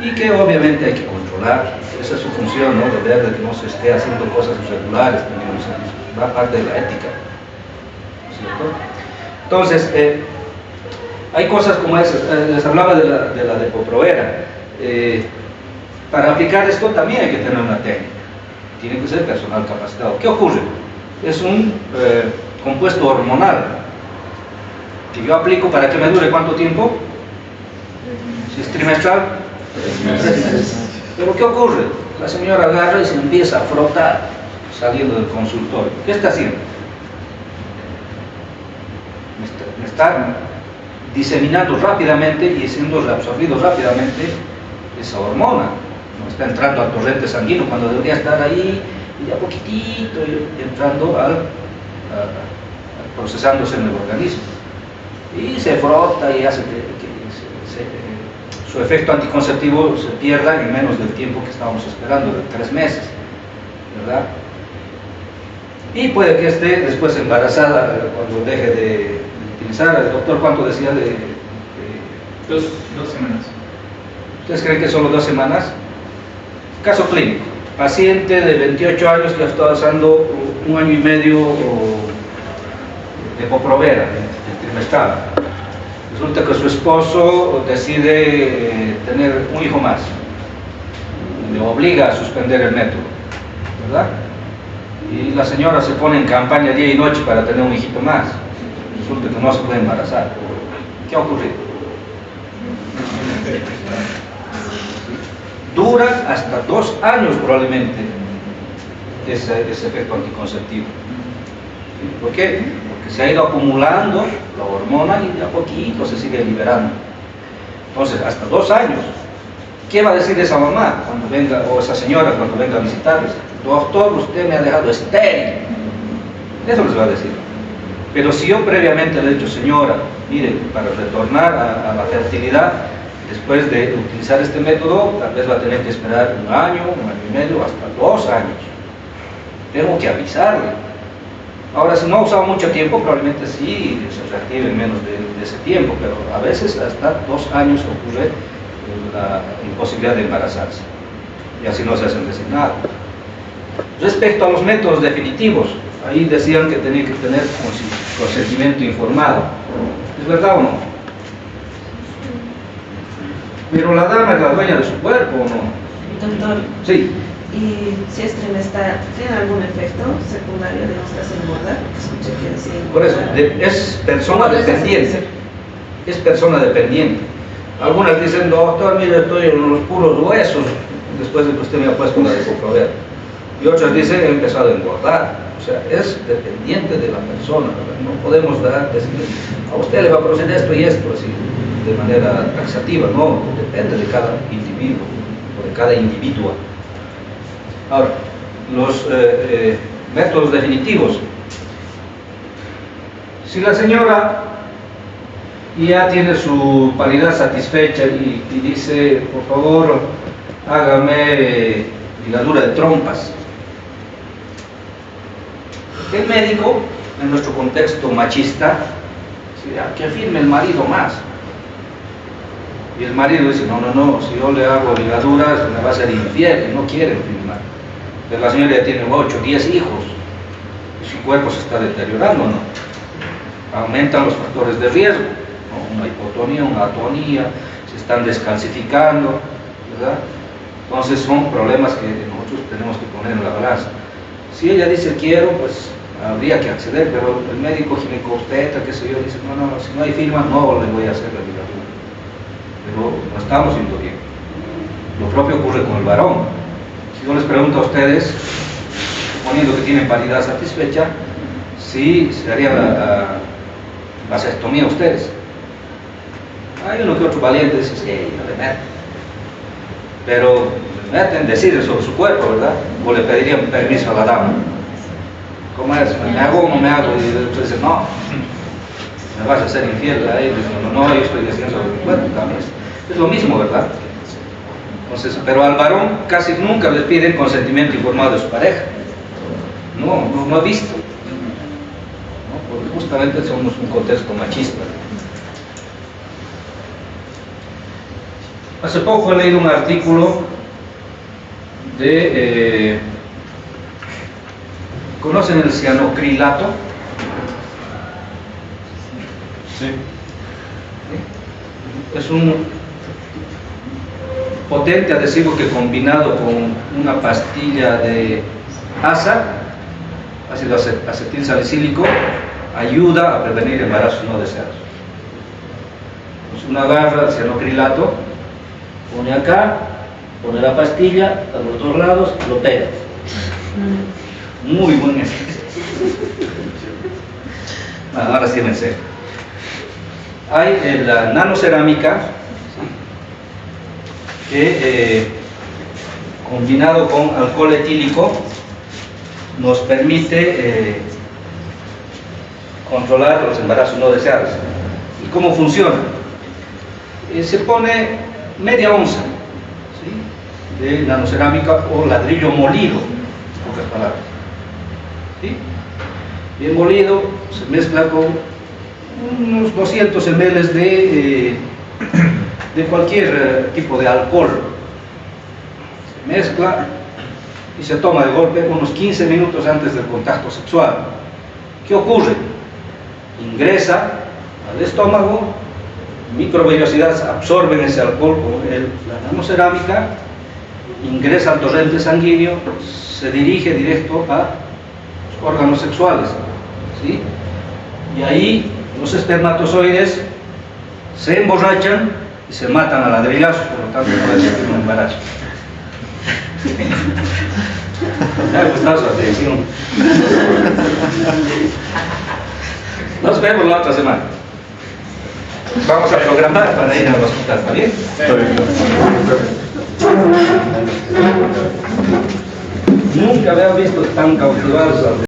y que obviamente hay que controlar. Esa es su función, ¿no? De ver de que no se esté haciendo cosas irregulares, también va parte de la ética, ¿cierto? Entonces, hay cosas como esas. Les hablaba de la Depo-Provera. Para aplicar esto también hay que tener una técnica, tiene que ser personal capacitado. ¿Qué ocurre? Es un compuesto hormonal que yo aplico para que me dure ¿cuánto tiempo? Si es trimestral, 3 meses. Pero ¿qué ocurre? La señora agarra y se empieza a frotar saliendo del consultorio. ¿Qué está haciendo? Me está diseminando rápidamente y siendo reabsorbido rápidamente esa hormona. No está entrando al torrente sanguíneo cuando debería estar ahí y de a poquitito entrando procesándose en el organismo. Y se frota y hace que su efecto anticonceptivo se pierda en menos del tiempo que estábamos esperando, de 3 meses, ¿verdad? Y puede que esté después embarazada cuando deje de utilizar. El doctor, ¿cuánto decía de 2 semanas. ¿Ustedes creen que solo 2 semanas? Caso clínico, paciente de 28 años que ha estado usando 1 año y medio de Depo-Provera, de trimestral. Resulta que su esposo decide tener un hijo más, le obliga a suspender el método, ¿verdad? Y la señora se pone en campaña día y noche para tener un hijito más. Resulta que no se puede embarazar. ¿Qué ha ocurrido? Dura hasta 2 años probablemente ese efecto anticonceptivo. ¿Por qué? Porque se ha ido acumulando la hormona y de a poquito se sigue liberando. Entonces, hasta 2 años. ¿Qué va a decir esa mamá cuando venga, o esa señora cuando venga a visitarles? Doctor, usted me ha dejado estéril. Eso les va a decir. Pero si yo previamente le he dicho, señora, mire, para retornar a la fertilidad, después de utilizar este método, tal vez va a tener que esperar 1 año, 1 año y medio, hasta 2 años. Tengo que avisarle. Ahora, si no ha usado mucho tiempo, probablemente sí se reactive en menos de ese tiempo, pero a veces hasta 2 años ocurre la imposibilidad de embarazarse, y así no se hacen designados. Respecto a los métodos definitivos, ahí decían que tenía que tener consentimiento informado. ¿Es verdad o no? Pero la dama es la dueña de su cuerpo, ¿o no? Doctor, Sí. ¿y si es trimestral, tiene algún efecto secundario de nuestra engordar? Escuché que decía Por eso, engordar. es persona dependiente. Es persona dependiente. Algunas dicen, doctor, mire, estoy en los puros huesos después de que usted me ha puesto la Depo-Provera. Y otras dicen, he empezado a engordar. O sea, es dependiente de la persona, ¿verdad? No podemos decirle, a usted le va a proceder esto y esto, así, de manera taxativa. No, depende de cada individuo o de cada individua. Ahora, los métodos definitivos. Si la señora ya tiene su paridad satisfecha y dice, por favor, hágame ligadura de trompas. El médico, en nuestro contexto machista, dice, que firme el marido más. Y el marido dice, no, si yo le hago ligaduras me va a ser infiel, y no quieren firmar. Pero la señora ya tiene 8, 10 hijos, y su cuerpo se está deteriorando, ¿no? Aumentan los factores de riesgo, ¿no? Una hipotonía, una atonía, se están descalcificando, ¿verdad? Entonces son problemas que nosotros tenemos que poner en la balanza. Si ella dice quiero, pues habría que acceder, pero el médico ginecobstetra, qué sé yo, dice no, si no hay firma no le voy a hacer la ligadura. pero no estamos yendo bien. Lo propio ocurre con el varón. Si yo les pregunto a ustedes, suponiendo que tienen paridad satisfecha, si se haría la vasectomía a ustedes. Hay uno que otro valiente dice, sí, no le meten. Pero le meten, deciden sobre su cuerpo, ¿verdad? O le pedirían permiso a la dama. ¿Cómo es? ¿Me hago o no me hago? Y después dice, no, me vas a hacer infiel. Ahí dicen, no, yo estoy decidiendo sobre mi cuerpo también. Es lo mismo, ¿verdad? Entonces, pero al varón casi nunca le piden consentimiento informado de su pareja. No he visto. ¿No? Porque justamente somos un contexto machista. Hace poco he leído un artículo de... ¿conocen el cianocrilato? Sí. Es un potente adhesivo que combinado con una pastilla de ASA, ácido acetil salicílico, ayuda a prevenir embarazos no deseados. Pues uno agarra el cianocrilato, pone acá, pone la pastilla a los dos lados y lo pega. Muy buen efecto. Ahora sí en serio. Hay la nanocerámica, ¿sí? Que combinado con alcohol etílico nos permite controlar los embarazos no deseados. ¿Y cómo funciona? Se pone media onza, ¿sí?, de nanocerámica o ladrillo molido, en pocas palabras, ¿sí? Bien molido, se mezcla con unos 200 ml de cualquier tipo de alcohol. Se mezcla y se toma de golpe unos 15 minutos antes del contacto sexual. ¿Qué ocurre? Ingresa al estómago, microvellosidades absorben ese alcohol con la nanocerámica, ingresa al torrente sanguíneo, se dirige directo a los órganos sexuales, ¿sí? Y ahí los espermatozoides se emborrachan y se matan a ladrillazos, por lo tanto no existir un embarazo. Me ha gustado su atención. Nos vemos la otra semana. Vamos a programar para ir a los hospitales, ¿está bien? Nunca había visto tan cautivados